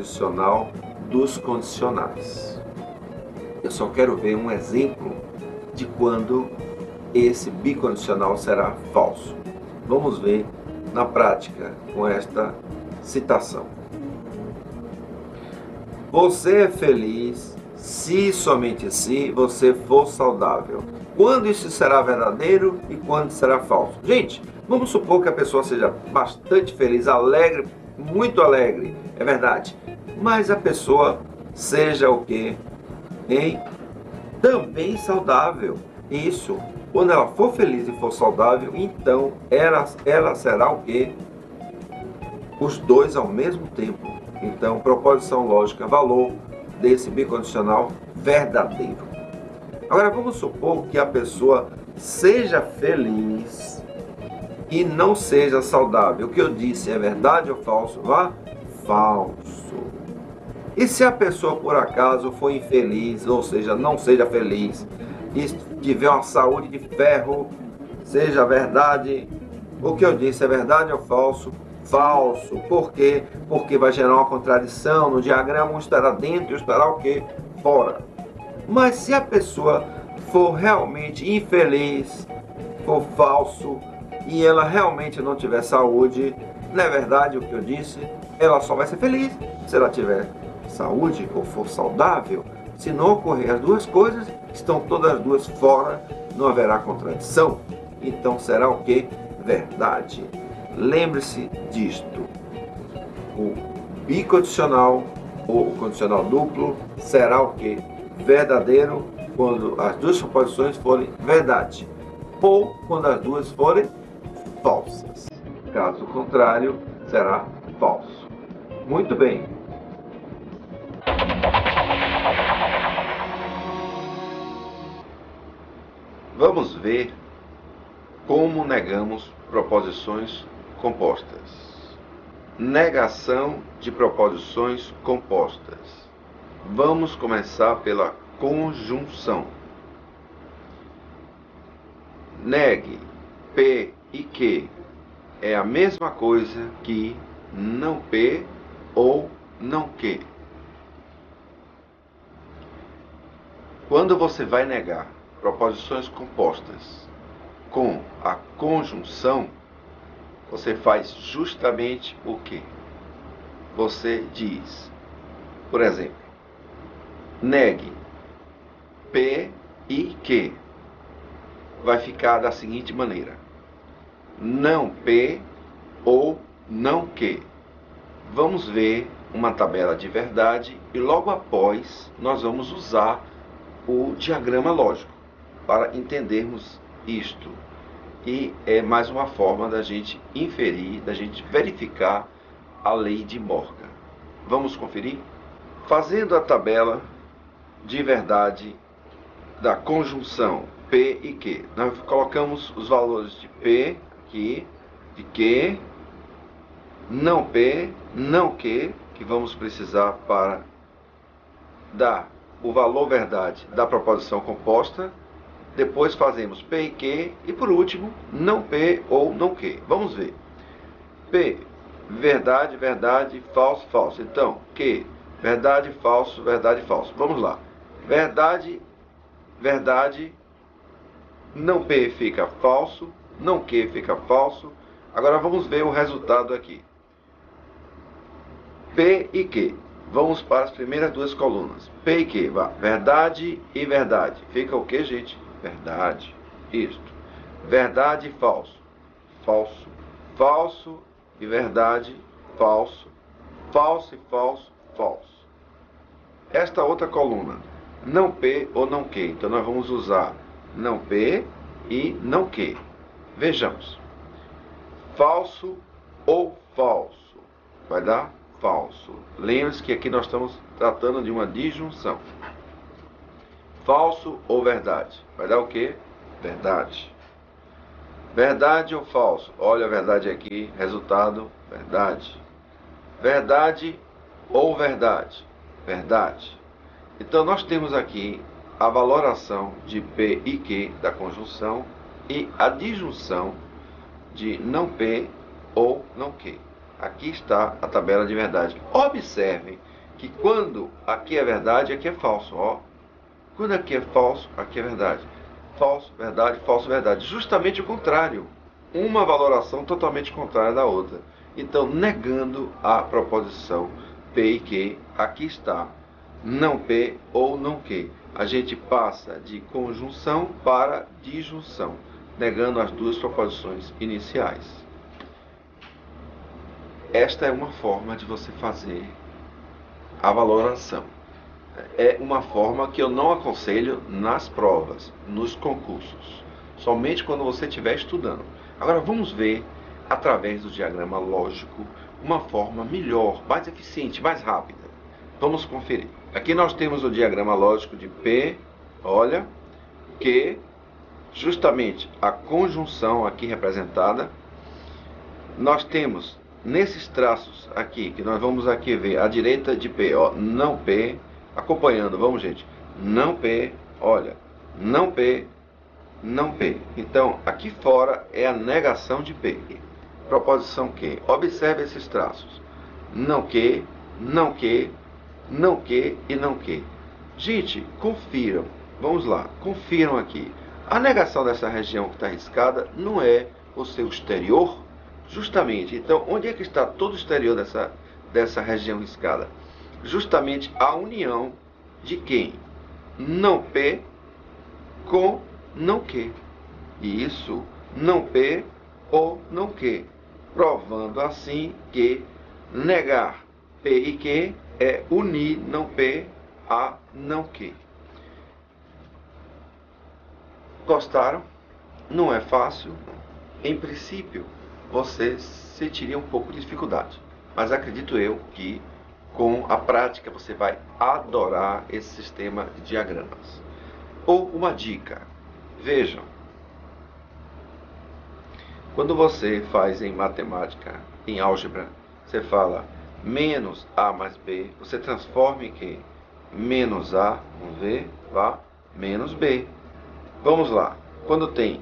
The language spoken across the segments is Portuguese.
proposicional dos condicionais. Eu só quero ver um exemplo de quando esse bicondicional será falso. Vamos ver na prática com esta citação. Você é feliz se somente se você for saudável. Quando isso será verdadeiro e quando será falso? Gente, vamos supor que a pessoa seja bastante feliz, alegre, muito alegre, é verdade. Mas a pessoa seja o quê? Também saudável. Isso. Quando ela for feliz e for saudável, então ela será o quê? Os dois ao mesmo tempo. Então, proposição lógica, valor desse bicondicional verdadeiro. Agora, vamos supor que a pessoa seja feliz e não seja saudável. O que eu disse é verdade ou falso? Vá, falso. E se a pessoa, por acaso, for infeliz, ou seja, não seja feliz, e tiver uma saúde de ferro, seja verdade? O que eu disse é verdade ou falso? Falso. Por quê? Porque vai gerar uma contradição. No diagrama, um estará dentro e o estará o quê? Fora. Mas se a pessoa for realmente infeliz, for falso, e ela realmente não tiver saúde, não é verdade o que eu disse? Ela só vai ser feliz se ela tiver saúde ou for saudável. Se não ocorrer as duas coisas, estão todas as duas fora, não haverá contradição. Então será o que? Verdade. Lembre-se disto. O bicondicional ou o condicional duplo será o que? Verdadeiro quando as duas proposições forem verdade, ou quando as duas forem falsas. Caso contrário, será falso. Muito bem. Vamos ver como negamos proposições compostas. Negação de proposições compostas. Vamos começar pela conjunção. Negue P e Q é a mesma coisa que não P ou não Q. Quando você vai negar proposições compostas com a conjunção, você faz justamente o que? Você diz, por exemplo, negue P e Q. Vai ficar da seguinte maneira: não P ou não Q. Vamos ver uma tabela de verdade e logo após nós vamos usar o diagrama lógico para entendermos isto. E é mais uma forma da gente inferir, da gente verificar a lei de Morgan. Vamos conferir? Fazendo a tabela de verdade da conjunção P e Q, nós colocamos os valores de P aqui, de Q, não P, não Q, que vamos precisar para dar o valor verdade da proposição composta. Depois fazemos P e Q e por último não P ou não Q. Vamos ver. P, verdade, verdade, falso, falso. Então, Q, verdade, falso, verdade, falso. Vamos lá. Verdade, verdade, não P fica falso, não Q fica falso. Agora vamos ver o resultado aqui. P e Q. Vamos para as primeiras duas colunas. P e Q, vá. Verdade e verdade. Fica o que, gente? Verdade. Isto. Verdade e falso. Falso. Falso e verdade. Falso. Falso e falso. Falso. Esta outra coluna. Não P ou não Q. Então nós vamos usar não P e não Q. Vejamos. Falso ou falso. Vai dar falso. Lembre-se que aqui nós estamos tratando de uma disjunção. Falso ou verdade? Vai dar o quê? Verdade. Verdade ou falso? Olha a verdade aqui. Resultado, verdade. Verdade ou verdade? Verdade. Então nós temos aqui a valoração de P e Q da conjunção e a disjunção de não P ou não Q. Aqui está a tabela de verdade. Observem que quando aqui é verdade, aqui é falso, ó. Quando aqui é falso, aqui é verdade. Falso, verdade. Justamente o contrário. Uma valoração totalmente contrária da outra. Então, negando a proposição P e Q, aqui está não P ou não Q. A gente passa de conjunção para disjunção, negando as duas proposições iniciais. Esta é uma forma de você fazer a valoração. É uma forma que eu não aconselho nas provas, nos concursos. Somente quando você estiver estudando. Agora vamos ver, através do diagrama lógico, uma forma melhor, mais eficiente, mais rápida. Vamos conferir. Aqui nós temos o diagrama lógico de P, olha, que justamente a conjunção aqui representada. Nós temos nesses traços aqui, que nós vamos aqui ver à direita de P, ó, não P, acompanhando, vamos gente, não P, olha, não P, não P. Então, aqui fora é a negação de P. Proposição Q. Observe esses traços. Não Q, não Q, não Q e não Q. Gente, confiram. Vamos lá, confiram aqui. A negação dessa região que está riscada não é o seu exterior? Justamente. Então, onde é que está todo o exterior dessa região riscada? Justamente a união de quem? Não P com não Q. E isso, não P ou não Q. Provando assim que negar P e Q é unir não P a não Q. Gostaram? Não é fácil. Em princípio, você sentiria um pouco de dificuldade. Mas acredito eu que com a prática você vai adorar esse sistema de diagramas. Ou uma dica. Vejam. Quando você faz em matemática, em álgebra, você fala menos A mais B, você transforma em que? Menos A, vamos ver, vá, menos B. Vamos lá. Quando tem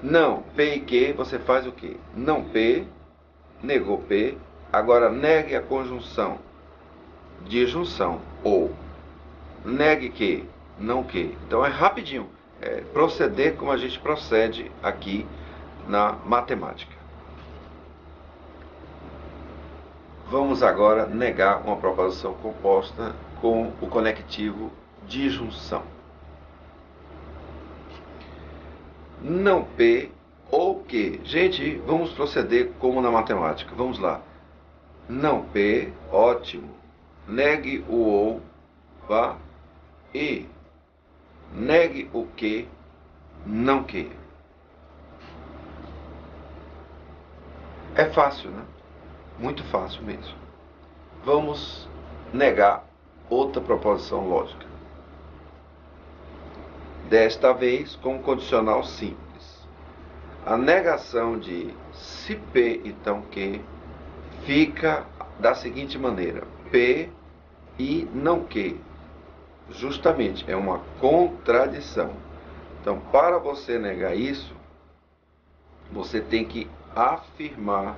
não P e Q, você faz o quê? Não P, negou P, agora negue a conjunção, disjunção, ou negue Q, não Q. Então é rapidinho, é proceder como a gente procede aqui na matemática. Vamos agora negar uma proposição composta com o conectivo disjunção. Não P ou Q. Gente, vamos proceder como na matemática. Vamos lá. Não P, ótimo. Negue o ou, vá. E negue o Q, não Q. É fácil, né? Muito fácil mesmo. Vamos negar outra proposição lógica. Desta vez com um condicional simples. A negação de se P então Q fica da seguinte maneira: P e não Q. Justamente, é uma contradição. Então, para você negar isso, você tem que afirmar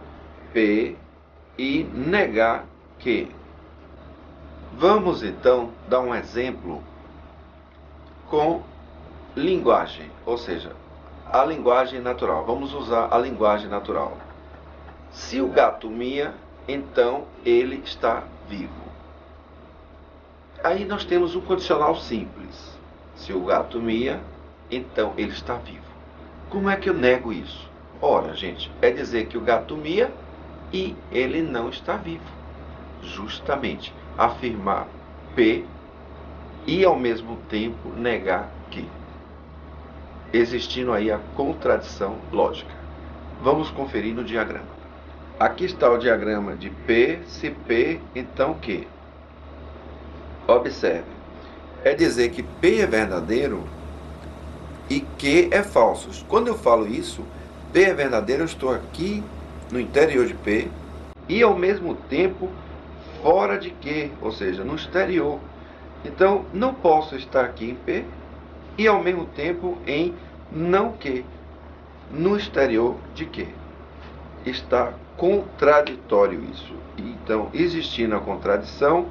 P e negar Q. Vamos então dar um exemplo com linguagem, ou seja, a linguagem natural. Vamos usar a linguagem natural. Se o gato mia, então ele está vivo. Aí nós temos um condicional simples. Se o gato mia, então ele está vivo. Como é que eu nego isso? Ora, gente, é dizer que o gato mia e ele não está vivo. Justamente, afirmar P e ao mesmo tempo negar Q. Existindo aí a contradição lógica. Vamos conferir no diagrama. Aqui está o diagrama de P, se P, então Q. Observe. É dizer que P é verdadeiro e Q é falso. Quando eu falo isso, P é verdadeiro, eu estou aqui no interior de P e ao mesmo tempo fora de Q, ou seja, no exterior. Então, não posso estar aqui em P e ao mesmo tempo em não Q, no exterior de Q. Está contraditório isso. Então, existindo a contradição,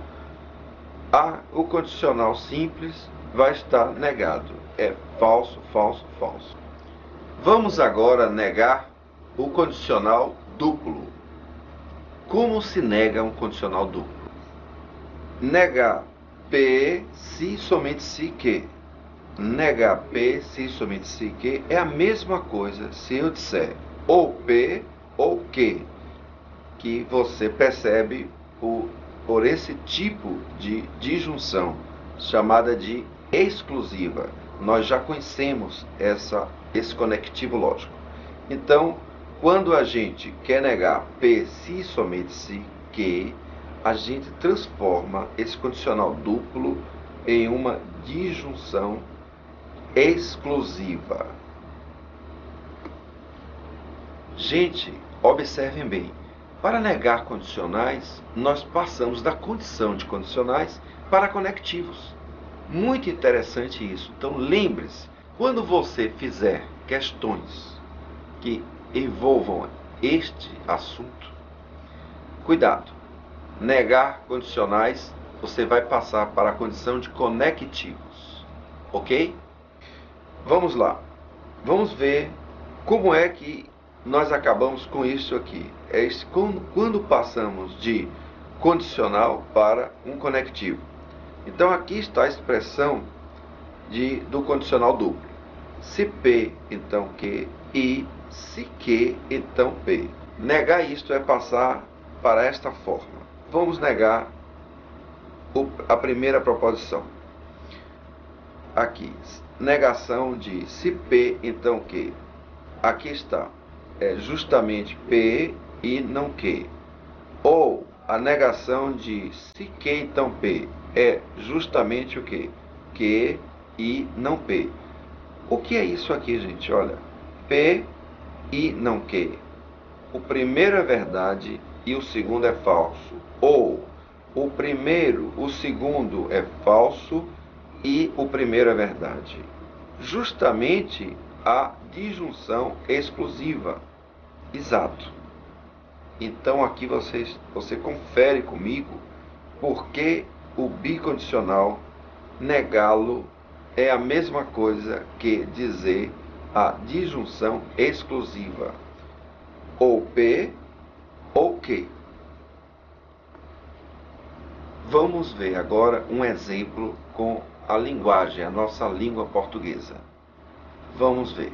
O condicional simples vai estar negado. É falso, falso, falso. Vamos agora negar o condicional duplo. Como se nega um condicional duplo? Negar P se somente se que. Negar P se somente se que é a mesma coisa se eu disser ou P ou que você percebe por esse tipo de disjunção chamada de exclusiva. Nós já conhecemos esse conectivo lógico. Então, quando a gente quer negar P se somente se que, a gente transforma esse condicional duplo em uma disjunção exclusiva. Gente, observem bem. Para negar condicionais, nós passamos da condição de condicionais para conectivos. Muito interessante isso. Então, lembre-se, quando você fizer questões que envolvam este assunto, cuidado. Negar condicionais, você vai passar para a condição de conectivos. Ok? Vamos lá. Vamos ver como é que nós acabamos com isso aqui. Quando passamos de condicional para um conectivo. Então aqui está a expressão do condicional duplo. Se P, então que, e se que, então P. Negar isto é passar para esta forma. Vamos negar a primeira proposição. Aqui, negação de se P, então que. Aqui está. É justamente P e não que. Ou a negação de se que, então P. É justamente o que? Que e não P. O que é isso aqui, gente? Olha. P e não que. O primeiro é verdade e o segundo é falso. Ou o segundo é falso e o primeiro é verdade. Justamente a disjunção exclusiva. Exato. Então aqui você confere comigo porque o bicondicional, negá-lo, é a mesma coisa que dizer a disjunção exclusiva. Ou P ou que. Vamos ver agora um exemplo com a linguagem, a nossa língua portuguesa. Vamos ver.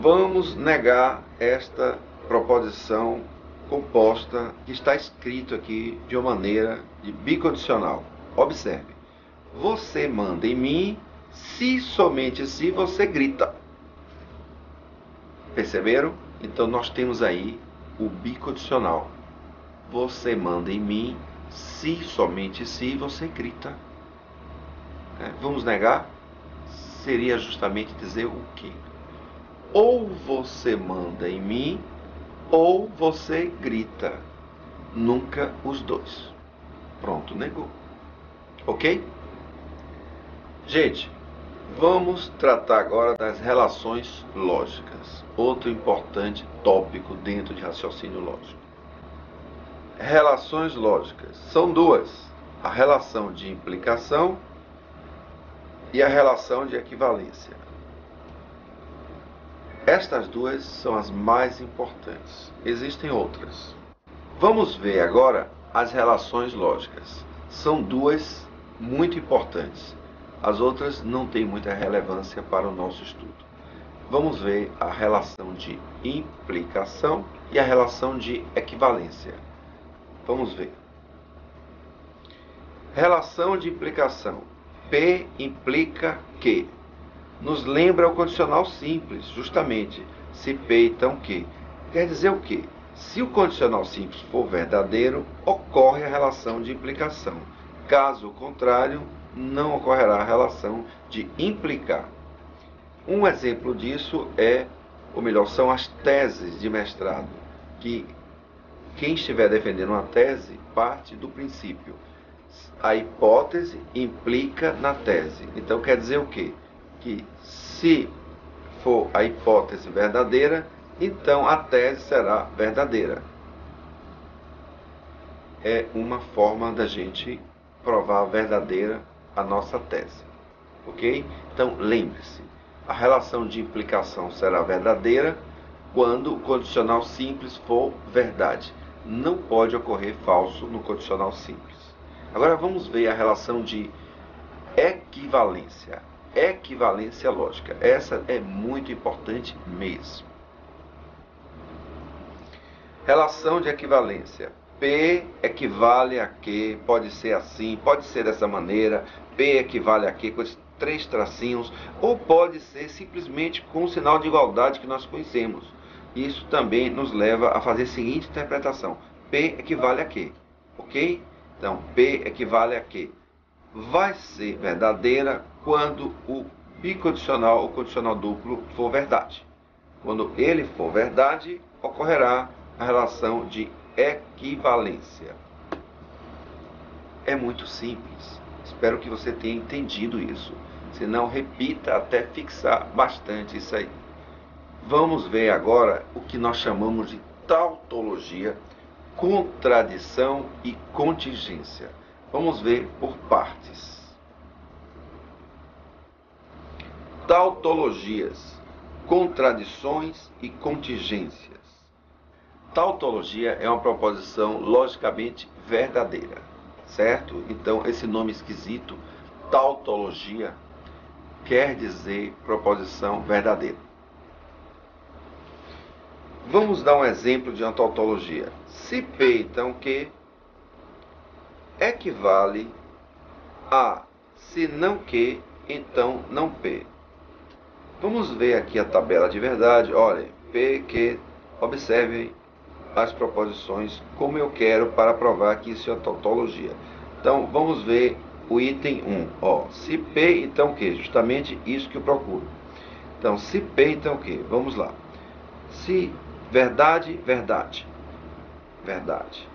Vamos negar esta proposição composta que está escrito aqui de uma maneira de bicondicional. Observe. Você manda em mim se somente se você grita. Perceberam? Então nós temos aí o bicondicional. Você manda em mim se somente se você grita. Vamos negar? Seria justamente dizer o quê? Ou você manda em mim, ou você grita. Nunca os dois. Pronto, negou. Ok? Gente, vamos tratar agora das relações lógicas. Outro importante tópico dentro de raciocínio lógico. Relações lógicas. São duas. A relação de implicação e a relação de equivalência. Estas duas são as mais importantes. Existem outras. Vamos ver agora as relações lógicas. São duas muito importantes. As outras não têm muita relevância para o nosso estudo. Vamos ver a relação de implicação e a relação de equivalência. Vamos ver. Relação de implicação. P implica que. Nos lembra o condicional simples, justamente. Se P, então que. Quer dizer o quê? Se o condicional simples for verdadeiro, ocorre a relação de implicação. Caso contrário, não ocorrerá a relação de implicar. Um exemplo disso são as teses de mestrado, que quem estiver defendendo uma tese parte do princípio. A hipótese implica na tese. Então quer dizer o quê? Que se for a hipótese verdadeira, então a tese será verdadeira. É uma forma da gente provar verdadeira a nossa tese. Ok? Então, lembre-se, a relação de implicação será verdadeira quando o condicional simples for verdade. Não pode ocorrer falso no condicional simples. Agora vamos ver a relação de equivalência. Equivalência lógica. Essa é muito importante mesmo. Relação de equivalência. P equivale a Q, pode ser assim, pode ser dessa maneira. P equivale a Q com esses 3 tracinhos, ou pode ser simplesmente com o sinal de igualdade que nós conhecemos. Isso também nos leva a fazer a seguinte interpretação. P equivale a Q, ok? Então, P equivale a Q. Vai ser verdadeira quando o bicondicional ou condicional duplo for verdade. Quando ele for verdade, ocorrerá a relação de equivalência. É muito simples. Espero que você tenha entendido isso. Se não, repita até fixar bastante isso aí. Vamos ver agora o que nós chamamos de tautologia, contradição e contingência. Vamos ver por partes. Tautologias, contradições e contingências. Tautologia é uma proposição logicamente verdadeira, certo? Então, esse nome esquisito, tautologia, quer dizer proposição verdadeira. Vamos dar um exemplo de uma tautologia. Se P, então, Q equivale a se não Q, então não P. Vamos ver aqui a tabela de verdade. Olha, P, Q, observem as proposições como eu quero para provar que isso é tautologia. Então, vamos ver o item 1. Ó, se P, então Q, justamente isso que eu procuro. Então, se P, então Q, vamos lá. Se verdade, verdade, verdade.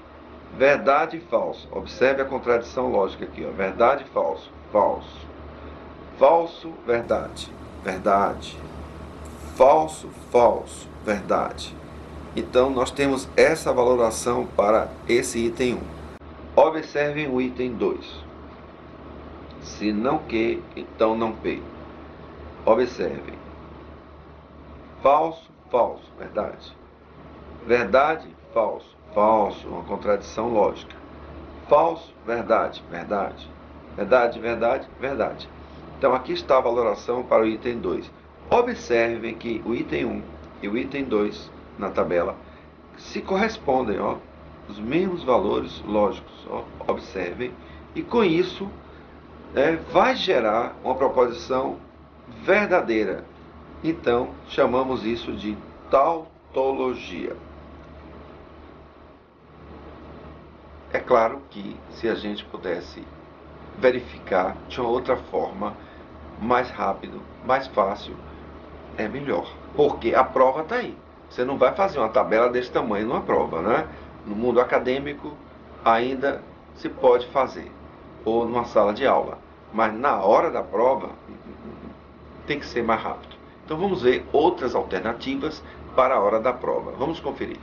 Verdade, falso. Observe a contradição lógica aqui, ó. Verdade, falso, falso. Falso, verdade, verdade. Falso, falso, verdade. Então, nós temos essa valoração para esse item 1. Observem o item 2. Se não Q, então não P. Observem. Falso, falso, verdade. Verdade, falso, falso, uma contradição lógica. Falso, verdade, verdade. Verdade, verdade, verdade. Então, aqui está a valoração para o item 2. Observem que o item 1 e o item 2 na tabela se correspondem, ó, os mesmos valores lógicos, ó, observem, e com isso vai gerar uma proposição verdadeira. Então, chamamos isso de tautologia. É claro que se a gente pudesse verificar de uma outra forma, mais rápido, mais fácil, é melhor. Porque a prova está aí. Você não vai fazer uma tabela desse tamanho numa prova, né? No mundo acadêmico ainda se pode fazer, ou numa sala de aula. Mas na hora da prova tem que ser mais rápido. Então vamos ver outras alternativas para a hora da prova. Vamos conferir.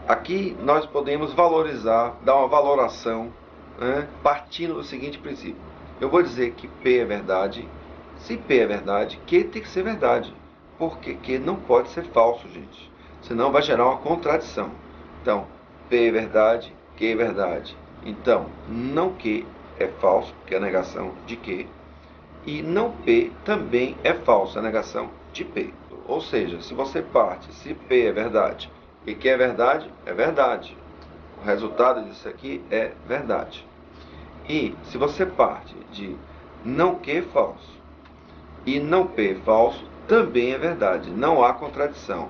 Aqui nós podemos valorizar, dar uma valoração, né, partindo do seguinte princípio. Eu vou dizer que P é verdade. Se P é verdade, Q tem que ser verdade. Porque Q não pode ser falso, gente. Senão vai gerar uma contradição. Então, P é verdade, Q é verdade. Então, não Q é falso, que é a negação de Q. E não P também é falso, a negação de P. Ou seja, se você parte, se P é verdade e Q é verdade, é verdade. O resultado disso aqui é verdade. E se você parte de não Q falso e não P falso, também é verdade. Não há contradição.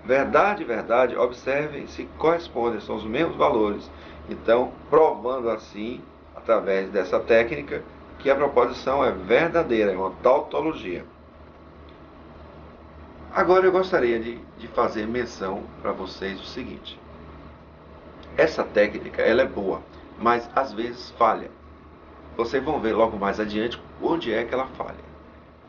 Verdade, verdade, observem se correspondem, são os mesmos valores. Então, provando assim, através dessa técnica, que a proposição é verdadeira, é uma tautologia. Agora eu gostaria de fazer menção para vocês o seguinte. Essa técnica, ela é boa, mas às vezes falha. Vocês vão ver logo mais adiante onde é que ela falha.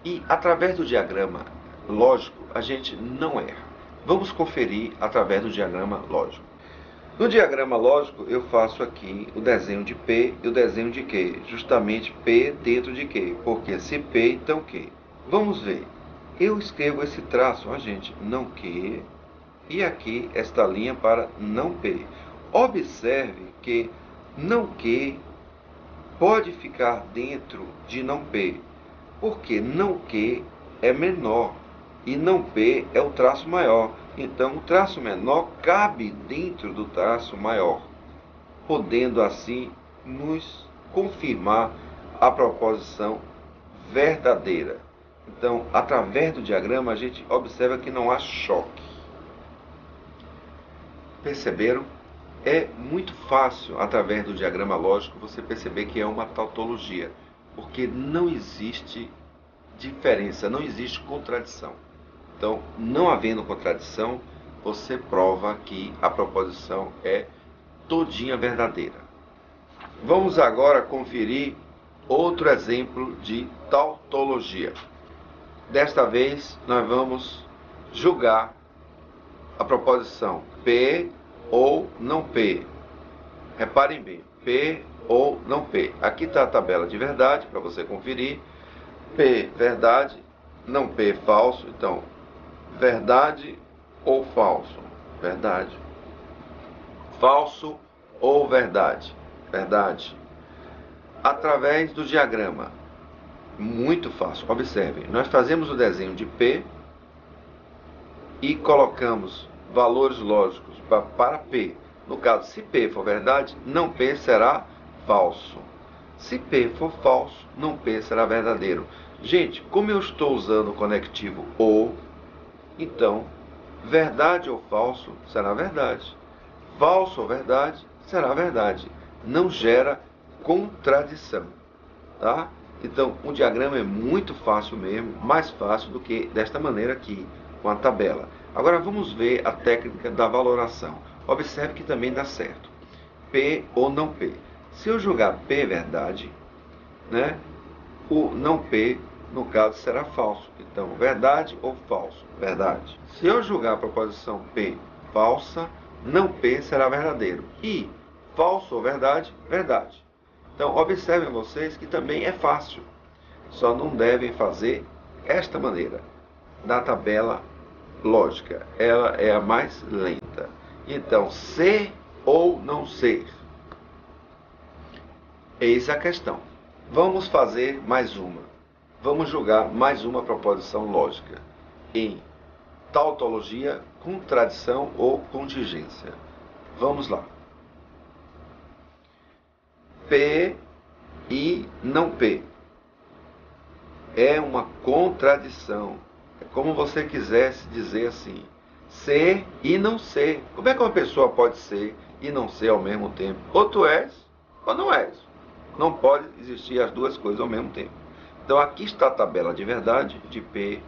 E através do diagrama lógico, a gente não erra. Vamos conferir através do diagrama lógico. No diagrama lógico, eu faço aqui o desenho de P e o desenho de Q. Justamente P dentro de Q. Porque se P, então Q. Vamos ver. Eu escrevo esse traço, ó, gente, não Q. E aqui esta linha para não P. Observe que não Q pode ficar dentro de não P. Porque não Q é menor e não P é o traço maior. Então, o traço menor cabe dentro do traço maior, podendo assim nos confirmar a proposição verdadeira. Então, através do diagrama, a gente observa que não há choque. Perceberam? É muito fácil, através do diagrama lógico, você perceber que é uma tautologia, porque não existe diferença, não existe contradição. Então, não havendo contradição, você prova que a proposição é todinha verdadeira. Vamos agora conferir outro exemplo de tautologia. Desta vez, nós vamos julgar a proposição P ou não P. Reparem bem, P ou não P. Aqui está a tabela de verdade, para você conferir. P, verdade, não P, falso. Então, verdade ou falso? Verdade. Falso ou verdade? Verdade. Através do diagrama. Muito fácil. Observem. Nós fazemos o desenho de P e colocamos valores lógicos para P. No caso, se P for verdade, não P será falso. Se P for falso, não P será verdadeiro. Gente, como eu estou usando o conectivo ou, então, verdade ou falso será verdade. Falso ou verdade será verdade. Não gera contradição. Tá? Então, o diagrama é muito fácil mesmo, mais fácil do que desta maneira aqui, com a tabela. Agora vamos ver a técnica da valoração. Observe que também dá certo. P ou não P. Se eu julgar P verdade, né, o não P, no caso, será falso. Então, verdade ou falso? Verdade. Se eu julgar a proposição P falsa, não P será verdadeiro. E falso ou verdade? Verdade. Então, observem vocês que também é fácil. Só não devem fazer esta maneira, da tabela lógica. Ela é a mais lenta. Então, ser ou não ser? Eis a questão. Vamos fazer mais uma. Vamos julgar mais uma proposição lógica em tautologia, contradição ou contingência. Vamos lá. P e não P. É uma contradição. É como você quisesse dizer assim, ser e não ser. Como é que uma pessoa pode ser e não ser ao mesmo tempo? Ou tu és ou não és. Não pode existir as duas coisas ao mesmo tempo. Então aqui está a tabela de verdade de P,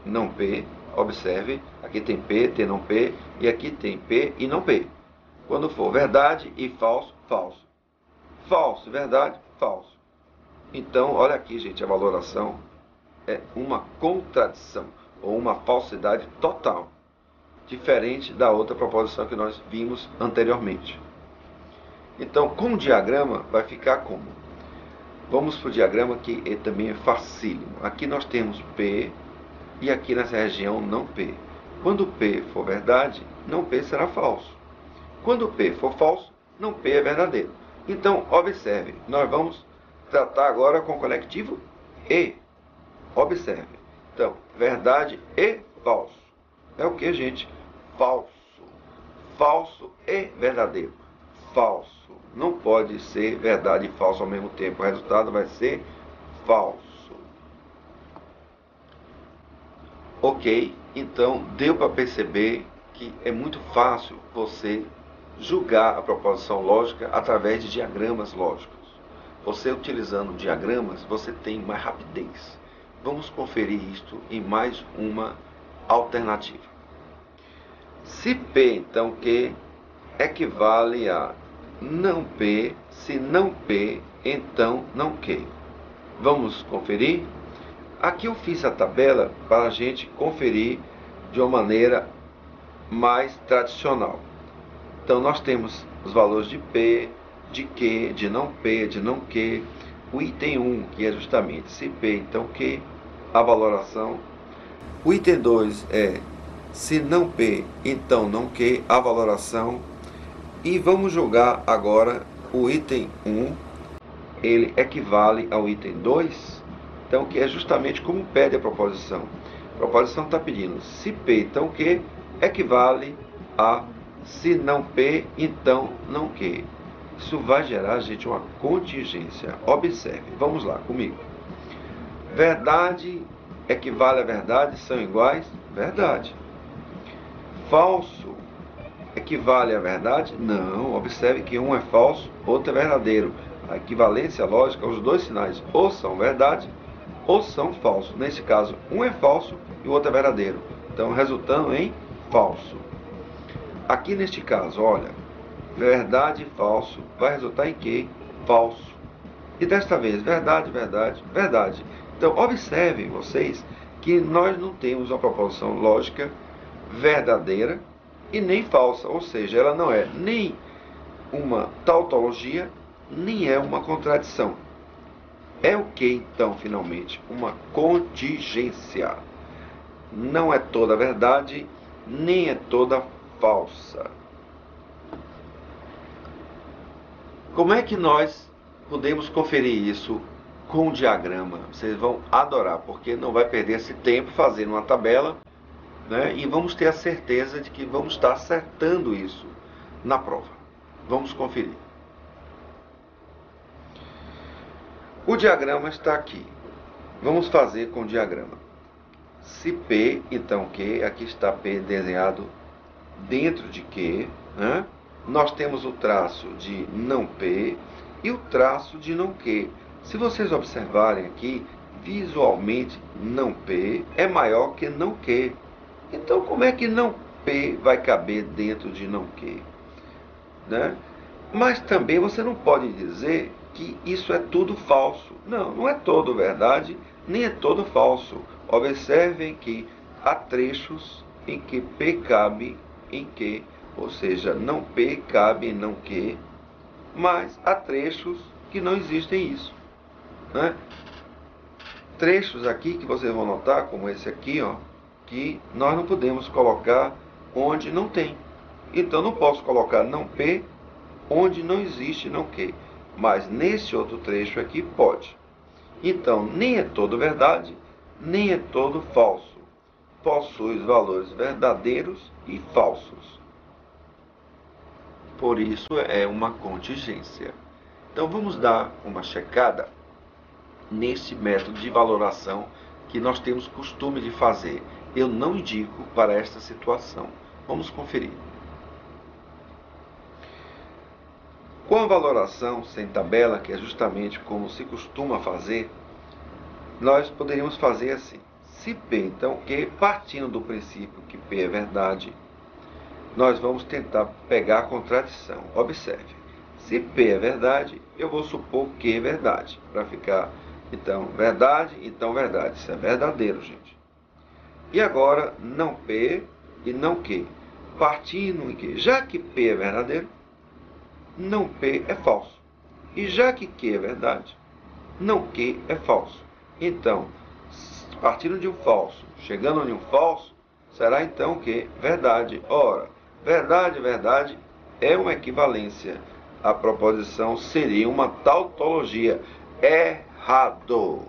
não P. Observe, aqui tem P, tem não P, e aqui tem P e não P. Quando for verdade e falso, falso. Falso, verdade, falso. Então, olha aqui, gente, a valoração é uma contradição, ou uma falsidade total, diferente da outra proposição que nós vimos anteriormente. Então, com o diagrama, vai ficar como? Vamos para o diagrama que também é facílimo. Aqui nós temos P e aqui nessa região não P. Quando P for verdade, não P será falso. Quando P for falso, não P é verdadeiro. Então, observe, nós vamos tratar agora com o conectivo E. Observe. Então, verdade e falso. É o que, gente? Falso. Falso e verdadeiro. Falso. Não pode ser verdade e falso ao mesmo tempo. O resultado vai ser falso. Ok, então deu para perceber que é muito fácil você julgar a proposição lógica através de diagramas lógicos. Você utilizando diagramas, você tem mais rapidez. Vamos conferir isto em mais uma alternativa. Se P, então, Q equivale a não P, se não P, então não Q. Vamos conferir? Aqui eu fiz a tabela para a gente conferir de uma maneira mais tradicional. Então nós temos os valores de P, de Q, de não P, de não Q. O item 1, que é justamente se P, então Q, a valoração. O item 2 é se não P, então não Q, a valoração. E vamos jogar agora o item 1, ele equivale ao item 2, então que é justamente como pede a proposição. A proposição está pedindo se P, então Q, equivale a se não P, então não Q. Isso vai gerar, gente, uma contingência. Observe, vamos lá comigo. Verdade equivale a verdade, são iguais? Verdade. Falso equivale a verdade? Não. Observe que um é falso, outro é verdadeiro. A equivalência lógica, os dois sinais ou são verdade ou são falsos. Nesse caso, um é falso e o outro é verdadeiro. Então, resultando em falso. Aqui neste caso, olha, verdade e falso vai resultar em quê? Falso. E desta vez, verdade, verdade, verdade. Então, observem vocês que nós não temos uma proposição lógica verdadeira e nem falsa, ou seja, ela não é nem uma tautologia, nem é uma contradição. É o que, então, finalmente? Uma contingência. Não é toda verdade, nem é toda falsa. Como é que nós podemos conferir isso com o diagrama? Vocês vão adorar, porque não vai perder esse tempo fazendo uma tabela, né? E vamos ter a certeza de que vamos estar acertando isso na prova. Vamos conferir. O diagrama está aqui. Vamos fazer com o diagrama. Se P, então Q, aqui está P desenhado dentro de Q, né? Nós temos o traço de não P e o traço de não Q. Se vocês observarem aqui, visualmente não P é maior que não Q. Então, como é que não P vai caber dentro de não Q? Né? Mas também você não pode dizer que isso é tudo falso. Não, não é todo verdade, nem é todo falso. Observem que há trechos em que P cabe em Q, ou seja, não P cabe em não Q, mas há trechos que não existem isso. Né? Trechos aqui que vocês vão notar, como esse aqui, ó, que nós não podemos colocar onde não tem. Então, não posso colocar não P onde não existe não Q. Mas nesse outro trecho aqui pode. Então, nem é todo verdade, nem é todo falso. Possui os valores verdadeiros e falsos. Por isso é uma contingência. Então, vamos dar uma checada nesse método de valoração que nós temos costume de fazer. Eu não indico para esta situação. Vamos conferir. Com a valoração sem tabela, que é justamente como se costuma fazer, nós poderíamos fazer assim. Se P, então, Q, partindo do princípio que P é verdade, nós vamos tentar pegar a contradição. Observe. Se P é verdade, eu vou supor Q é verdade. Para ficar, então, verdade, então verdade. Isso é verdadeiro, gente. E agora, não P e não Q. Partindo em que, já que P é verdadeiro, não P é falso. E já que Q é verdade, não Q é falso. Então, partindo de um falso, chegando em um falso, será então que verdade. Ora, verdade, verdade é uma equivalência. A proposição seria uma tautologia. Errado.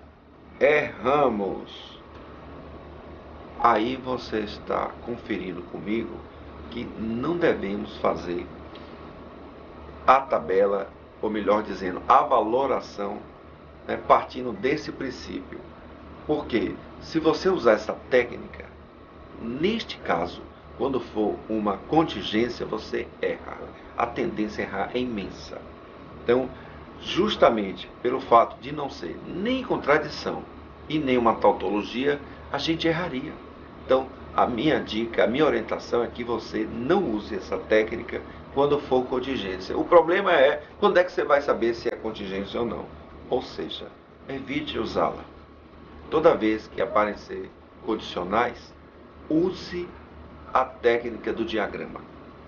Erramos. Aí você está conferindo comigo que não devemos fazer a tabela, ou melhor dizendo, a valoração, né, partindo desse princípio. Porque se você usar essa técnica, neste caso, quando for uma contingência, você erra. A tendência a errar é imensa. Então, justamente pelo fato de não ser nem contradição e nem uma tautologia, a gente erraria. Então, a minha dica, a minha orientação é que você não use essa técnica quando for contingência. O problema é quando é que você vai saber se é contingência ou não. Ou seja, evite usá-la. Toda vez que aparecer condicionais, use a técnica do diagrama.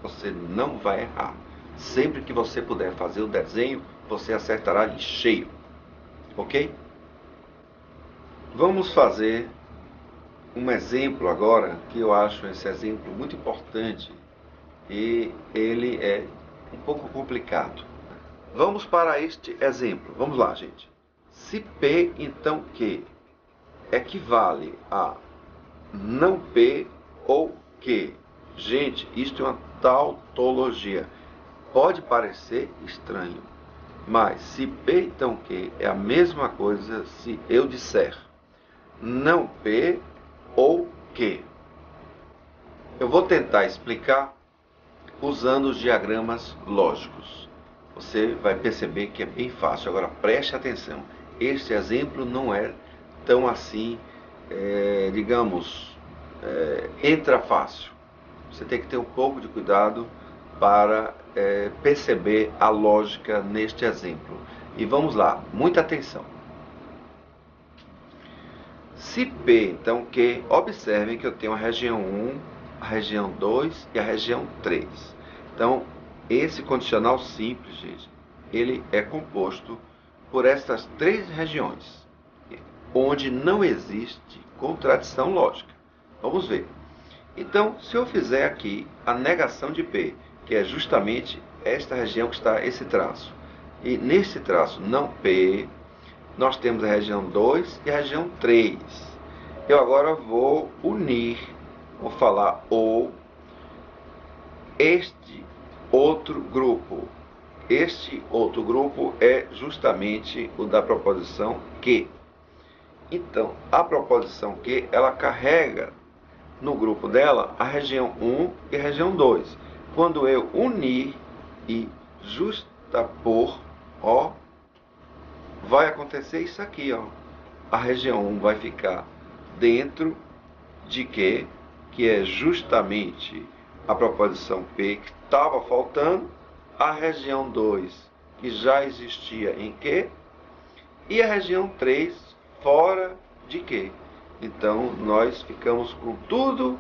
você não vai errar. Sempre que você puder fazer o desenho, você acertará em cheio. Ok? Vamos fazer um exemplo agora, que eu acho esse exemplo muito importante e ele é um pouco complicado. Vamos para este exemplo. Vamos lá, gente. Se P, então Q equivale a não P ou Q. Gente, isto é uma tautologia. Pode parecer estranho, mas se P, então Q é a mesma coisa se eu disser não P ou Q. Eu vou tentar explicar usando os diagramas lógicos. Você vai perceber que é bem fácil. Agora preste atenção. Este exemplo não é tão assim, entra fácil. Você tem que ter um pouco de cuidado para perceber a lógica neste exemplo. E vamos lá, muita atenção. Se P, então Q, observem que eu tenho a região 1, a região 2 e a região 3. Então, esse condicional simples, gente, ele é composto por estas três regiões, onde não existe contradição lógica. Vamos ver. Então, se eu fizer aqui a negação de P, que é justamente esta região que está esse traço, e nesse traço não P, nós temos a região 2 e a região 3. Eu agora vou unir, vou falar ou este outro grupo. Este outro grupo é justamente o da proposição que. Então, a proposição que, ela carrega no grupo dela a região 1 e a região 2. Quando eu unir e justapor, ó, vai acontecer isso aqui, ó. A região 1 vai ficar dentro de que é justamente a proposição P que estava faltando, a região 2 que já existia em que, e a região 3 fora de que. Então, nós ficamos com tudo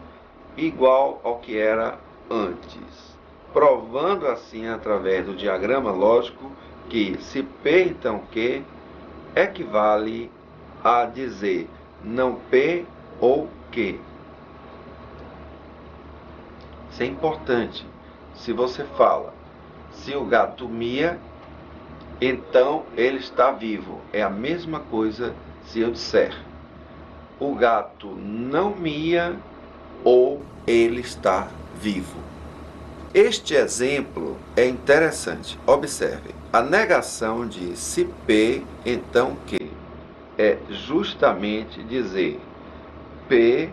igual ao que era antes, provando assim, através do diagrama lógico, que se P, então Q, equivale a dizer não P ou Q. Isso é importante. Se você fala, se o gato mia, então ele está vivo. É a mesma coisa se eu disser, o gato não mia ou ele está vivo. Este exemplo é interessante. Observe, a negação de se P, então Q, é justamente dizer P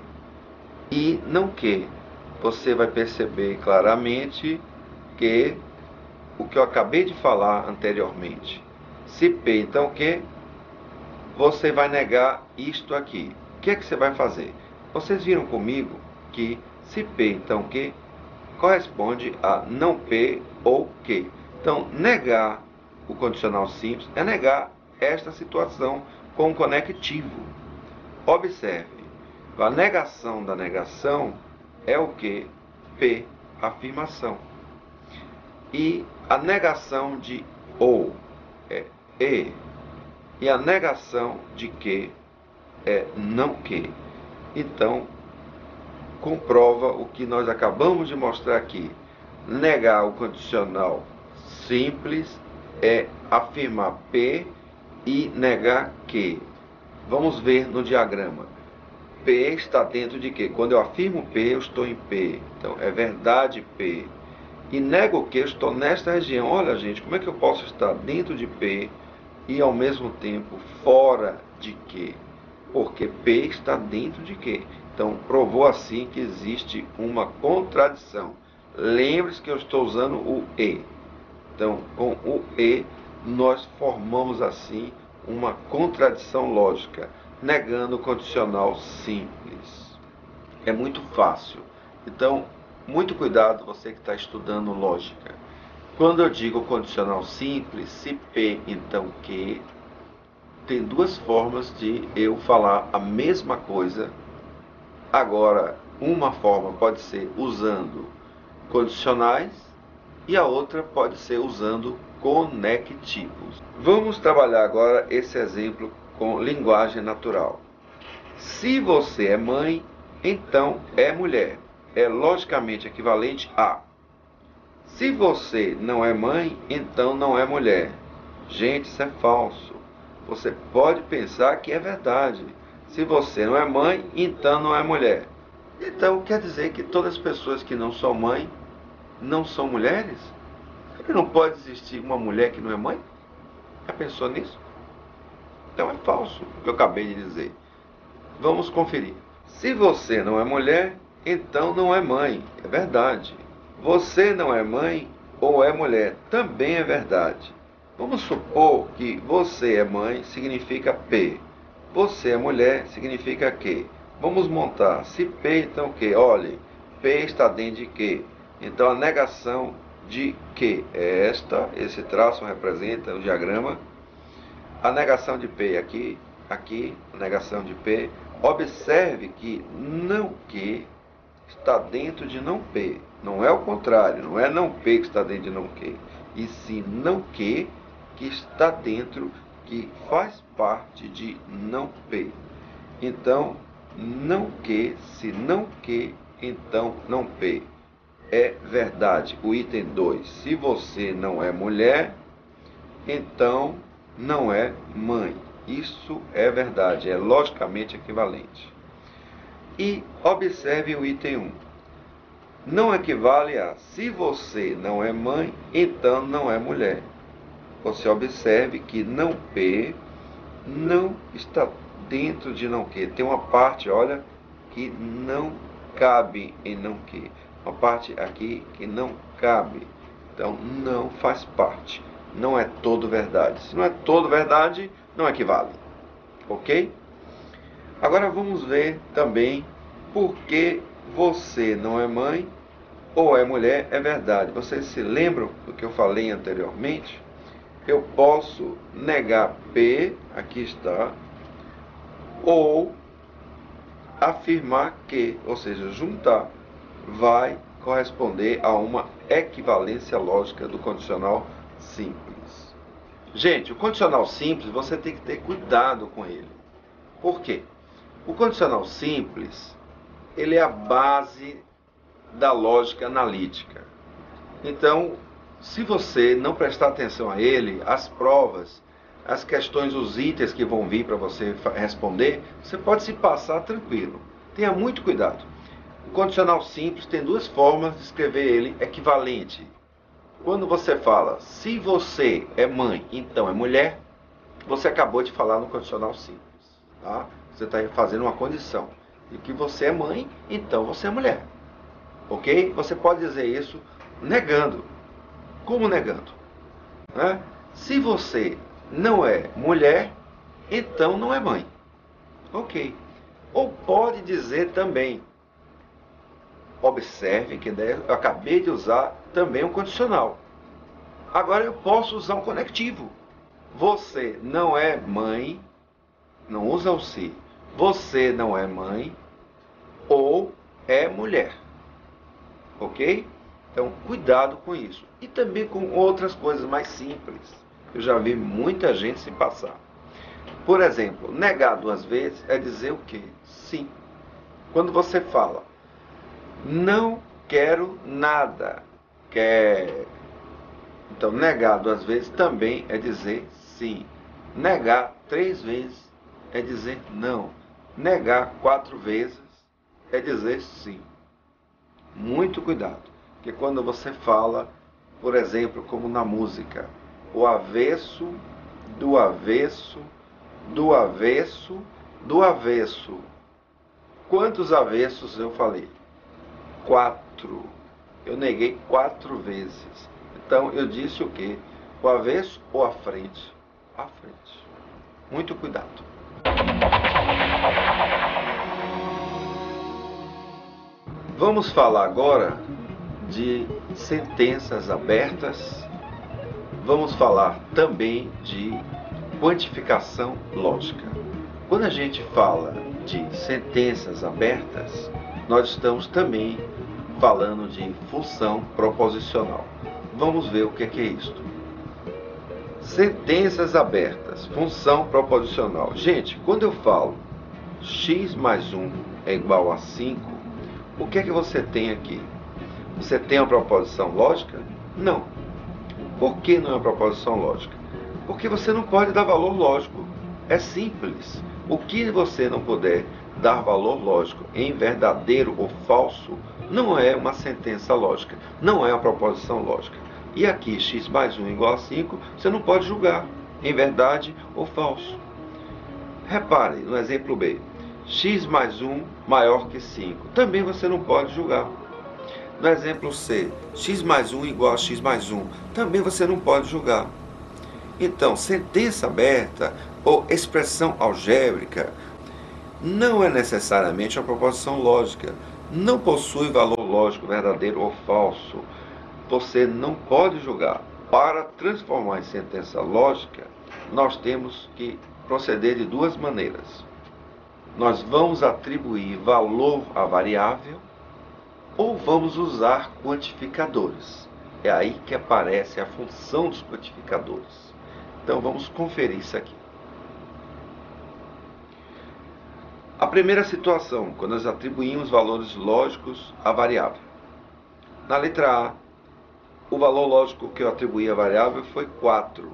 e não Q. Você vai perceber claramente que o que eu acabei de falar anteriormente, se P, então Q, você vai negar isto aqui. O que é que você vai fazer? Vocês viram comigo que se P, então Q, corresponde a não P ou Q. Então, negar o condicional simples é negar esta situação com um conectivo. Observe, a negação da negação é o que? P, afirmação. E a negação de ou é E. E a negação de que é não que. Então, comprova o que nós acabamos de mostrar aqui. Negar o condicional simples é afirmar P e negar que. Vamos ver no diagrama. P está dentro de quê? Quando eu afirmo P, eu estou em P. Então, é verdade P. E nego que eu estou nesta região. Olha, gente, como é que eu posso estar dentro de P e, ao mesmo tempo, fora de Q? Porque P está dentro de Q. Então, provou assim que existe uma contradição. Lembre-se que eu estou usando o E. Então, com o E, nós formamos assim uma contradição lógica, negando o condicional simples. É muito fácil. Então, muito cuidado você que está estudando lógica. Quando eu digo condicional simples, se P, então Q, tem duas formas de eu falar a mesma coisa. Agora, uma forma pode ser usando condicionais e a outra pode ser usando conectivos. Vamos trabalhar agora esse exemplo com linguagem natural. Se você é mãe, então é mulher. É logicamente equivalente a: se você não é mãe, então não é mulher. Gente, isso é falso. Você pode pensar que é verdade. Se você não é mãe, então não é mulher. Então quer dizer que todas as pessoas que não são mãe não são mulheres? Porque não pode existir uma mulher que não é mãe? Já pensou nisso? Então é falso o que eu acabei de dizer. Vamos conferir. Se você não é mulher, então não é mãe. É verdade. Você não é mãe ou é mulher. Também é verdade. Vamos supor que você é mãe significa P. Você é mulher significa Q. Vamos montar. Se P, então o quê? Olhe, P está dentro de Q. Então a negação de Q é esta. Esse traço representa o diagrama. A negação de P aqui, aqui, a negação de P. Observe que não Q está dentro de não P. Não é o contrário, não é não P que está dentro de não Q. E sim não Q que está dentro, que faz parte de não P. Então, não Q, se não Q, então não P. É verdade. O item 2. Se você não é mulher, então não é mãe. Isso é verdade, é logicamente equivalente. E observe o item 1. Não equivale a: se você não é mãe, então não é mulher. Você observe que não P não está dentro de não Q. Tem uma parte, olha, que não cabe em não Q. Uma parte aqui que não cabe. Então, não faz parte. Não é todo verdade. Se não é todo verdade, não equivale. Ok? Agora vamos ver também por que você não é mãe ou é mulher. É verdade. Vocês se lembram do que eu falei anteriormente? Eu posso negar P, aqui está, ou afirmar que, ou seja, juntar, vai corresponder a uma equivalência lógica do condicional simples. Gente, o condicional simples, você tem que ter cuidado com ele. Por quê? O condicional simples, ele é a base da lógica analítica. Então, se você não prestar atenção a ele, as provas, as questões, os itens que vão vir para você responder, você pode se passar tranquilo. Tenha muito cuidado. O condicional simples tem duas formas de escrever ele equivalente. Quando você fala, se você é mãe, então é mulher, você acabou de falar no condicional simples. Tá? Você está fazendo uma condição de que você é mãe, então você é mulher. Ok? Você pode dizer isso negando. Como negando? Né? Se você não é mulher, então não é mãe. Ok. Ou pode dizer também, observe que eu acabei de usar também um condicional. Agora eu posso usar um conectivo. Você não é mãe, não usa o se. Você não é mãe ou é mulher. Ok? Então, cuidado com isso. E também com outras coisas mais simples. Eu já vi muita gente se passar. Por exemplo, negar duas vezes é dizer o quê? Sim. Quando você fala, não quero nada, quer. Então, negar duas vezes também é dizer sim. Negar 3 vezes é dizer não. Negar 4 vezes é dizer sim. Muito cuidado. Porque quando você fala, por exemplo, como na música, o avesso, do avesso, do avesso, do avesso. Quantos avessos eu falei? 4. Eu neguei 4 vezes. Então eu disse o quê? O avesso ou a frente? A frente. Muito cuidado. Vamos falar agora de sentenças abertas. Vamos falar também de quantificação lógica. Quando a gente fala de sentenças abertas, nós estamos também falando de função proposicional. Vamos ver o que é isto. Sentenças abertas, função proposicional. Gente, quando eu falo x mais 1 é igual a 5, o que é que você tem aqui? Você tem uma proposição lógica? Não. Por que não é uma proposição lógica? Porque você não pode dar valor lógico. É simples. O que você não puder dar valor lógico em verdadeiro ou falso não é uma sentença lógica, não é uma proposição lógica. E aqui, x mais 1 igual a 5, você não pode julgar em verdade ou falso. Repare no exemplo B. X mais 1 maior que 5. Também você não pode julgar. No exemplo C, x mais 1 igual a x mais 1. Também você não pode julgar. Então, sentença aberta ou expressão algébrica não é necessariamente uma proposição lógica. Não possui valor lógico verdadeiro ou falso. Você não pode julgar. Para transformar em sentença lógica, nós temos que proceder de duas maneiras. Nós vamos atribuir valor à variável ou vamos usar quantificadores. É aí que aparece a função dos quantificadores. Então vamos conferir isso aqui. A primeira situação, quando nós atribuímos valores lógicos à variável. Na letra A, o valor lógico que eu atribuí à variável foi 4.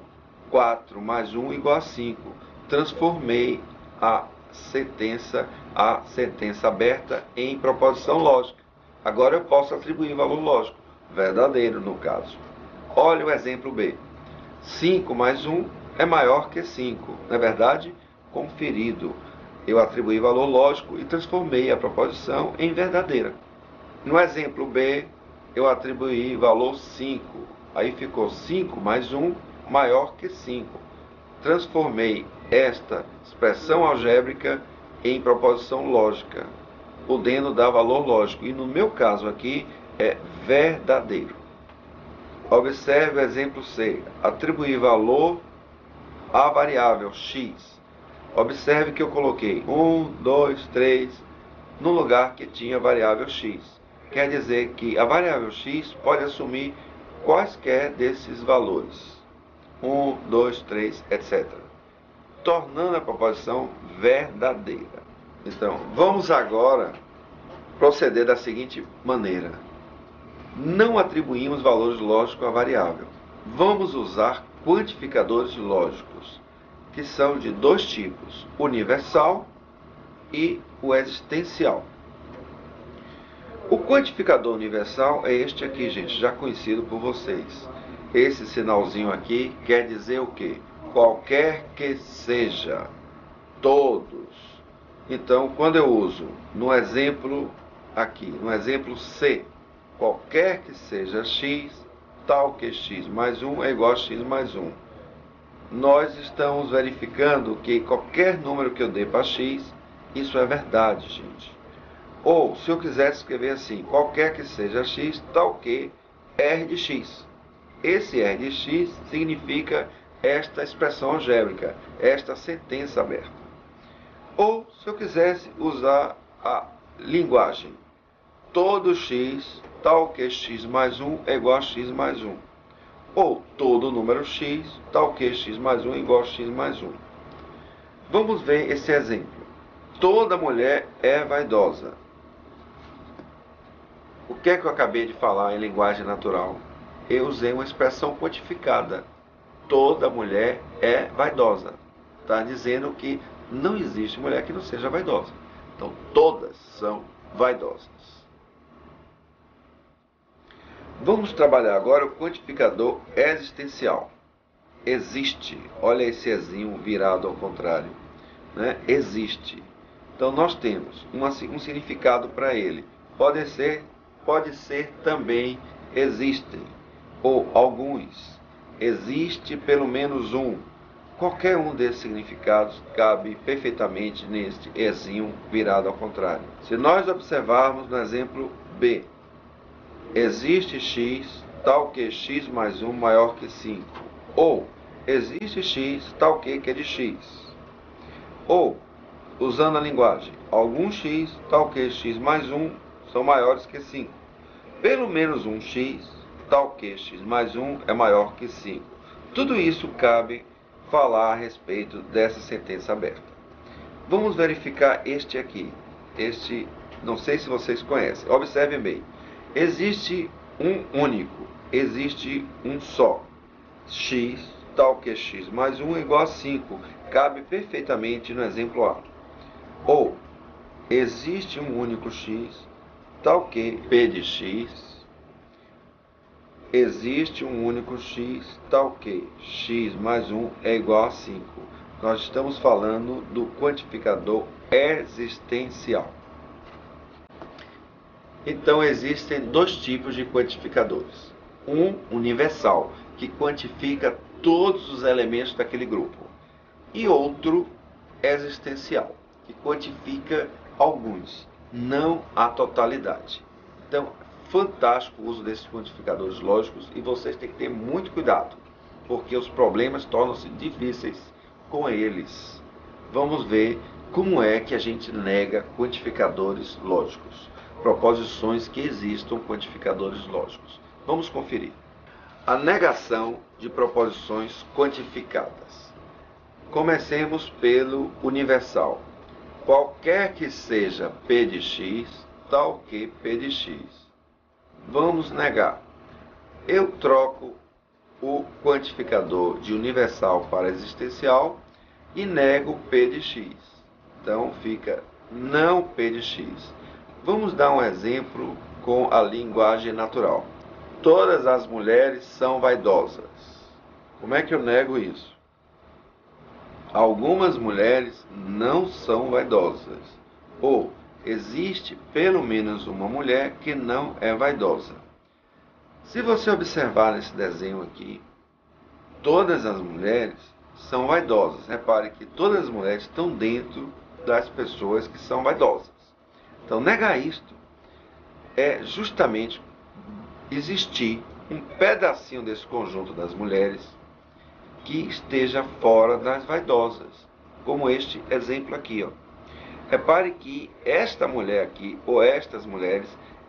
4 mais 1 igual a 5. Transformei a sentença aberta em proposição lógica. Agora eu posso atribuir valor lógico, verdadeiro no caso. Olha o exemplo B. 5 mais 1 é maior que 5. Na verdade, conferido. Eu atribuí valor lógico e transformei a proposição em verdadeira. No exemplo B, eu atribuí valor 5. Aí ficou 5 mais 1 maior que 5. Transformei esta expressão algébrica em proposição lógica, podendo dar valor lógico. E no meu caso aqui é verdadeiro. Observe o exemplo C. Atribuir valor à variável x. Observe que eu coloquei 1, 2, 3 no lugar que tinha variável x. Quer dizer que a variável x pode assumir quaisquer desses valores. 1, 2, 3, etc. Tornando a proposição verdadeira. Então, vamos agora proceder da seguinte maneira. Não atribuímos valores lógicos à variável. Vamos usar quantificadores lógicos, que são de dois tipos, universal e o existencial. O quantificador universal é este aqui, gente, já conhecido por vocês. Esse sinalzinho aqui quer dizer o quê? Qualquer que seja, todos. Então, quando eu uso no exemplo aqui, no exemplo C, qualquer que seja x, tal que x mais 1 é igual a x mais 1. Nós estamos verificando que qualquer número que eu dê para x, isso é verdade, gente. Ou, se eu quisesse escrever assim, qualquer que seja x, tal que r de x. Esse r de x significa esta expressão algébrica, esta sentença aberta. Ou, se eu quisesse usar a linguagem, todo x, tal que x mais 1 é igual a x mais 1. Ou todo número x, tal que x mais 1 é igual a x mais 1. Vamos ver esse exemplo. Toda mulher é vaidosa. O que é que eu acabei de falar em linguagem natural? Eu usei uma expressão quantificada. Toda mulher é vaidosa. Está dizendo que não existe mulher que não seja vaidosa. Então, todas são vaidosas. Vamos trabalhar agora o quantificador existencial. Existe. Olha esse ezinho virado ao contrário. Né? Existe. Então, nós temos um significado para ele. Pode ser também existem. Ou alguns. Existe pelo menos um. Qualquer um desses significados cabe perfeitamente neste ezinho virado ao contrário. Se nós observarmos no exemplo B, existe x, tal que x mais 1 maior que 5. Ou, existe x, tal que é de x. Ou, usando a linguagem, algum x, tal que x mais 1 são maiores que 5. pelo menos um x, tal que x mais 1 é maior que 5. Tudo isso cabe falar a respeito dessa sentença aberta. Vamos verificar este aqui. Este, não sei se vocês conhecem. Observem bem. Existe um único, existe um só. X, tal que x mais 1 é igual a 5. Cabe perfeitamente no exemplo A. Ou, existe um único x, tal que p de x. Existe um único x, tal que x mais 1 é igual a 5. Nós estamos falando do quantificador existencial. Então, existem dois tipos de quantificadores. Um universal, que quantifica todos os elementos daquele grupo. E outro existencial, que quantifica alguns, não a totalidade. Então, fantástico o uso desses quantificadores lógicos e vocês têm que ter muito cuidado, porque os problemas tornam-se difíceis com eles. Vamos ver como é que a gente nega quantificadores lógicos, proposições que existam quantificadores lógicos. Vamos conferir. A negação de proposições quantificadas. Comecemos pelo universal. Qualquer que seja p de x, tal que p de x. Vamos negar. Eu troco o quantificador de universal para existencial e nego p de x. Então fica não p de x. Vamos dar um exemplo com a linguagem natural. Todas as mulheres são vaidosas. Como é que eu nego isso? Algumas mulheres não são vaidosas. Ou existe pelo menos uma mulher que não é vaidosa. Se você observar nesse desenho aqui, todas as mulheres são vaidosas. Repare que todas as mulheres estão dentro das pessoas que são vaidosas. Então, negar isto é justamente existir um pedacinho desse conjunto das mulheres que esteja fora das vaidosas, como este exemplo aqui, ó. Repare que esta mulher aqui, ou estas mulheres,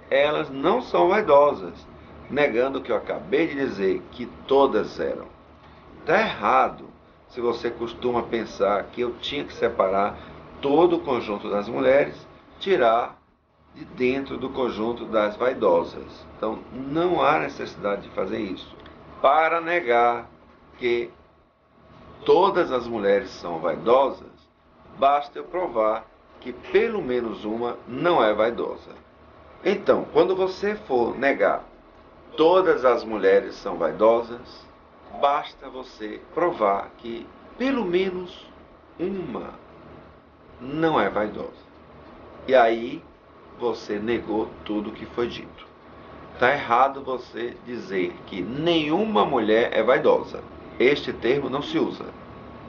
elas não são vaidosas, negando o que eu acabei de dizer, que todas eram. Está errado se você costuma pensar que eu tinha que separar todo o conjunto das mulheres, tirar de dentro do conjunto das vaidosas. Então, não há necessidade de fazer isso. Para negar que todas as mulheres são vaidosas, basta eu provar que pelo menos uma não é vaidosa. Então, quando você for negar todas as mulheres são vaidosas, basta você provar que pelo menos uma não é vaidosa. E aí você negou tudo o que foi dito. Está errado você dizer que nenhuma mulher é vaidosa. Este termo não se usa.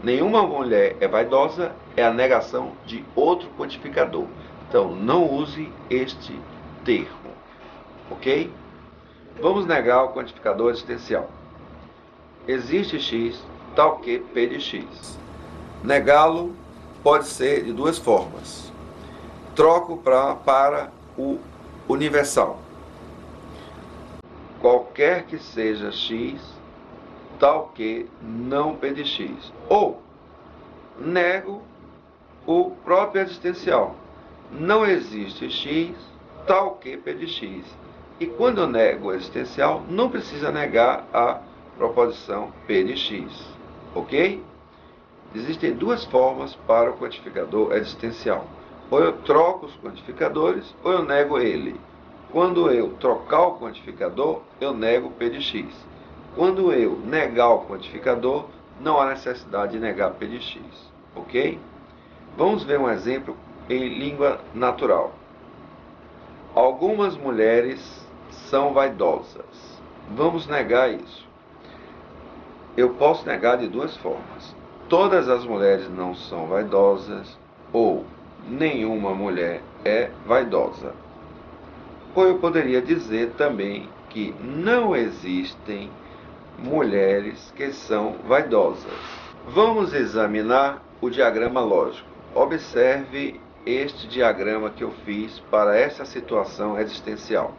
Nenhuma mulher é vaidosa é a negação de outro quantificador. Então, não use este termo. Ok? Vamos negar o quantificador existencial. Existe x tal que p de x. Negá-lo pode ser de duas formas. Troco para o universal. Qualquer que seja x, tal que não p de x. Ou nego o próprio existencial. Não existe x, tal que p de x. E quando eu nego o existencial, não precisa negar a proposição p de x. Ok? Existem duas formas para o quantificador existencial. Ou eu troco os quantificadores, ou eu nego ele. Quando eu trocar o quantificador, eu nego p de x. Quando eu negar o quantificador, não há necessidade de negar p de x. Ok? Vamos ver um exemplo em língua natural. Algumas mulheres são vaidosas. Vamos negar isso. Eu posso negar de duas formas. Todas as mulheres não são vaidosas, ou nenhuma mulher é vaidosa. Ou eu poderia dizer também que não existem mulheres que são vaidosas. Vamos examinar o diagrama lógico. Observe este diagrama que eu fiz para essa situação existencial.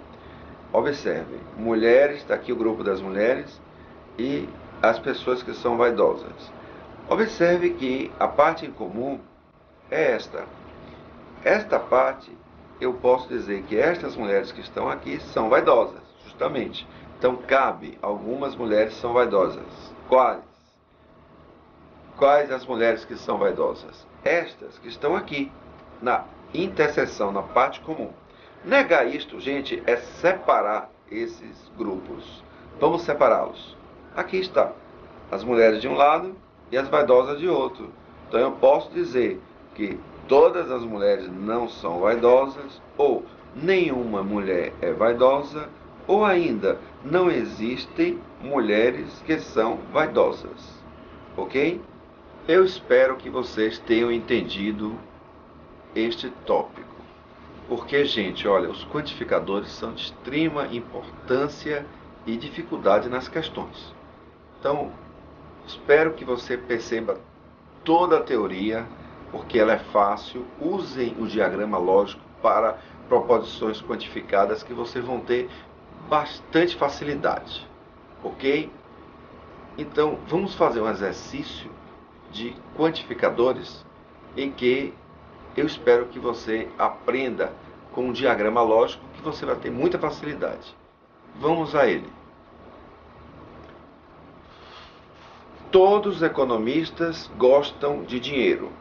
Observe, mulheres, está aqui o grupo das mulheres e as pessoas que são vaidosas. Observe que a parte em comum é esta. Esta parte, eu posso dizer que estas mulheres que estão aqui são vaidosas, justamente. Então, cabe, algumas mulheres são vaidosas. Quais? Quais as mulheres que são vaidosas? Estas que estão aqui, na interseção, na parte comum. Negar isto, gente, é separar esses grupos. Vamos separá-los. Aqui está, as mulheres de um lado e as vaidosas de outro. Então eu posso dizer que todas as mulheres não são vaidosas, ou nenhuma mulher é vaidosa, ou ainda não existem mulheres que são vaidosas. Ok? Eu espero que vocês tenham entendido este tópico. Porque, gente, olha, os quantificadores são de extrema importância e dificuldade nas questões. Então, espero que você perceba toda a teoria, porque ela é fácil. Usem o diagrama lógico para proposições quantificadas que vocês vão ter bastante facilidade. Ok? Então, vamos fazer um exercício de quantificadores em que eu espero que você aprenda com um diagrama lógico que você vai ter muita facilidade. Vamos a ele. Todos os economistas gostam de dinheiro.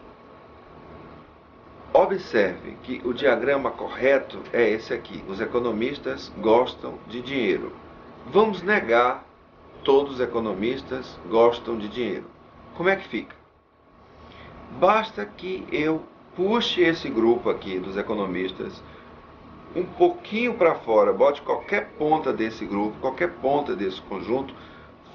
Observe que o diagrama correto é esse aqui. Os economistas gostam de dinheiro. Vamos negar todos os economistas gostam de dinheiro. Como é que fica? Basta que eu puxe esse grupo aqui dos economistas um pouquinho para fora, bote qualquer ponta desse grupo, qualquer ponta desse conjunto,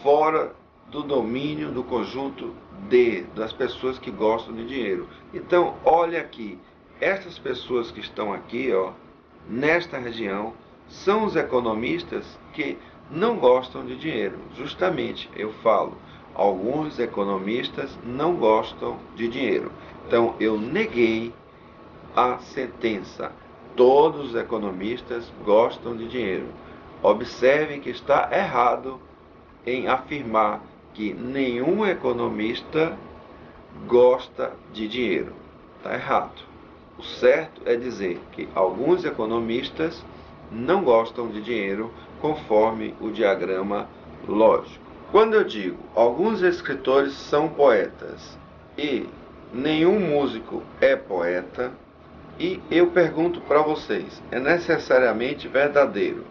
fora do domínio do conjunto D, das pessoas que gostam de dinheiro. Então, olha aqui, essas pessoas que estão aqui, ó, nesta região, são os economistas que não gostam de dinheiro. Justamente, eu falo, alguns economistas não gostam de dinheiro. Então, eu neguei a sentença. Todos os economistas gostam de dinheiro. Observe que está errado em afirmar que nenhum economista gosta de dinheiro. Está errado. O certo é dizer que alguns economistas não gostam de dinheiro, conforme o diagrama lógico. Quando eu digo alguns escritores são poetas e nenhum músico é poeta, e eu pergunto para vocês, é necessariamente verdadeiro?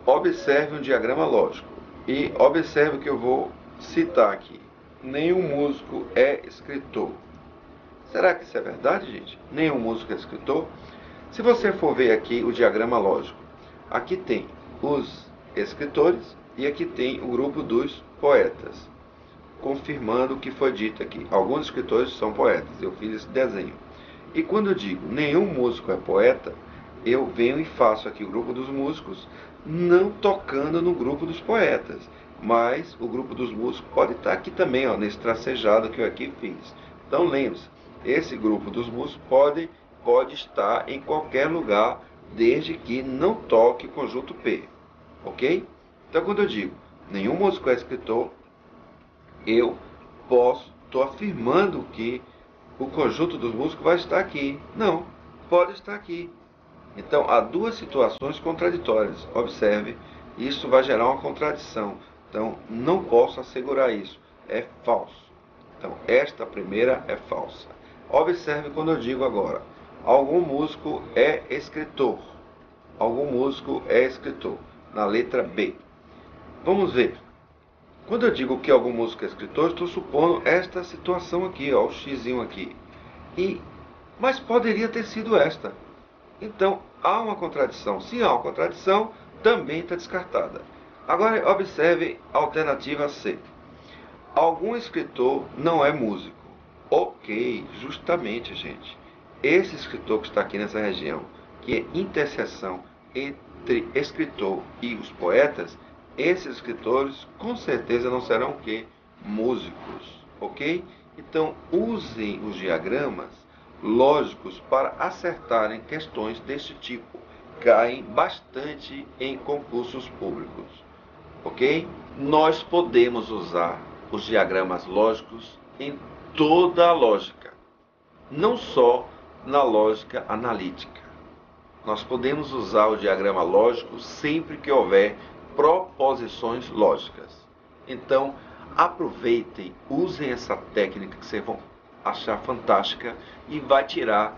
Observe um diagrama lógico e observe o que eu vou citar aqui. Nenhum músico é escritor. Será que isso é verdade, gente? Nenhum músico é escritor? Se você for ver aqui o diagrama lógico, aqui tem os escritores e aqui tem o grupo dos poetas, confirmando o que foi dito aqui. Alguns escritores são poetas, eu fiz esse desenho. E quando eu digo nenhum músico é poeta, eu venho e faço aqui o grupo dos músicos, não tocando no grupo dos poetas, mas o grupo dos músicos pode estar aqui também, ó, nesse tracejado que eu aqui fiz. Então lembre-se, esse grupo dos músicos pode estar em qualquer lugar, desde que não toque o conjunto P, ok? Então quando eu digo nenhum músico é escritor, eu estou afirmando que o conjunto dos músicos vai estar aqui. Não, pode estar aqui. Então, há duas situações contraditórias. Observe, isso vai gerar uma contradição. Então, não posso assegurar isso. É falso. Então, esta primeira é falsa. Observe quando eu digo agora, algum músico é escritor. Algum músico é escritor. Na letra B. Vamos ver. Quando eu digo que algum músico é escritor, estou supondo esta situação aqui, ó, o xizinho aqui. Mas poderia ter sido esta. Então, há uma contradição. Se há uma contradição, também está descartada. Agora, observe a alternativa C. Algum escritor não é músico. Ok, justamente, gente. Esse escritor que está aqui nessa região, que é interseção entre escritor e os poetas, esses escritores com certeza não serão o quê? Músicos, ok? Então, usem os diagramas lógicos para acertarem questões deste tipo. caem bastante em concursos públicos, ok? Nós podemos usar os diagramas lógicos em toda a lógica, não só na lógica analítica. Nós podemos usar o diagrama lógico sempre que houver proposições lógicas. Então, aproveitem, usem essa técnica que vocês vão achar fantástica e vai tirar